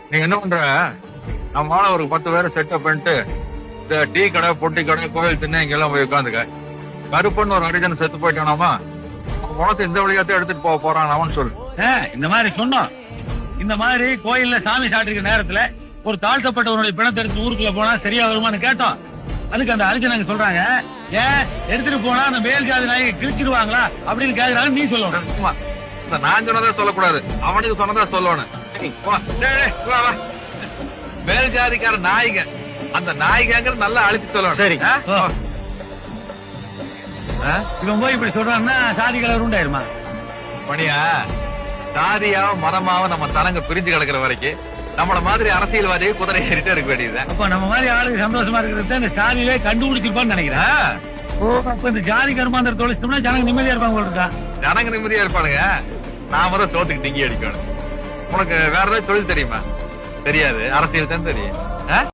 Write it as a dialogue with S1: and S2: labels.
S1: நீங்க என்ன பண்ற, நம்மளால ஒரு 10 பேரை செட்டப் பண்ணிட்டு இந்த டீ கடை, பொட்டி கடை, கோயில் திண்ணை இங்கெல்லாம் போய் உட்காந்துக்க. கருப்பன்னு ஒரு ஹரிஜன் செத்து போயிட்டானாமா, உனக்கு இந்த வழியாத்தான் எடுத்துட்டு போக போறான் சொல்லு.
S2: இந்த மாதிரி சொன்னோம். இந்த மாதிரி கோயில்ல சாமி சாட்டிருக்க நேரத்துல ஒரு தாழ்த்தப்பட்டவனுடைய பிணத்தை எடுத்து ஊருக்குள்ள போனா சரியா வருமானு கேட்டோம். அதுக்கு அந்த அர்ஜுனங்க சொல்றாங்க, ஏன் எடுத்துட்டு போனா அந்த மேல் ஜாதி நாயை கிழிச்சிடுவாங்களா அப்படின்னு கேக்குறாங்க. நீ சொல்லணும்.
S1: சும்மா இந்த நான் சொன்னதா சொல்லக்கூடாது, அவனுக்கு சொன்னதா சொல்லணும். மேல் ஜாதிக்கார நாய்க, அந்த நாய்கங்கிற நல்லா அழுத்தி சொல்லணும்.
S2: சரி, இவன் போய் இப்படி சொல்றான்னா சாதி கலர் உண்டாயிருமா?
S1: மணியா, சாதியாவும் மதமாவும் நம்ம தனங்க பிரிஞ்சு கிடக்குற வரைக்கும் நம்மள மாதிரி அரசியல்வாதியை குதிரை ஏறிட்டே இருக்க வேண்டியது.
S2: அப்ப நம்ம மாதிரி ஆளுக்கு சந்தோஷமா இருக்கிறது இந்த சாதியிலே கண்டுபிடிச்சிருப்பான்னு நினைக்கிறேன். அப்ப இந்த ஜாதி கர்மாந்திர தொழிச்சோம்னா ஜனங்க நிம்மதியா இருப்பாங்க இருக்கா?
S1: ஜனங்க நிம்மதியா இருப்பானுங்க, நாம தான் சோத்துக்கு டிங்கி அடிக்கணும். உனக்கு வேற ஏதாவது தொழில் தெரியுமா? தெரியாது, அரசியல் தான் தெரியும்.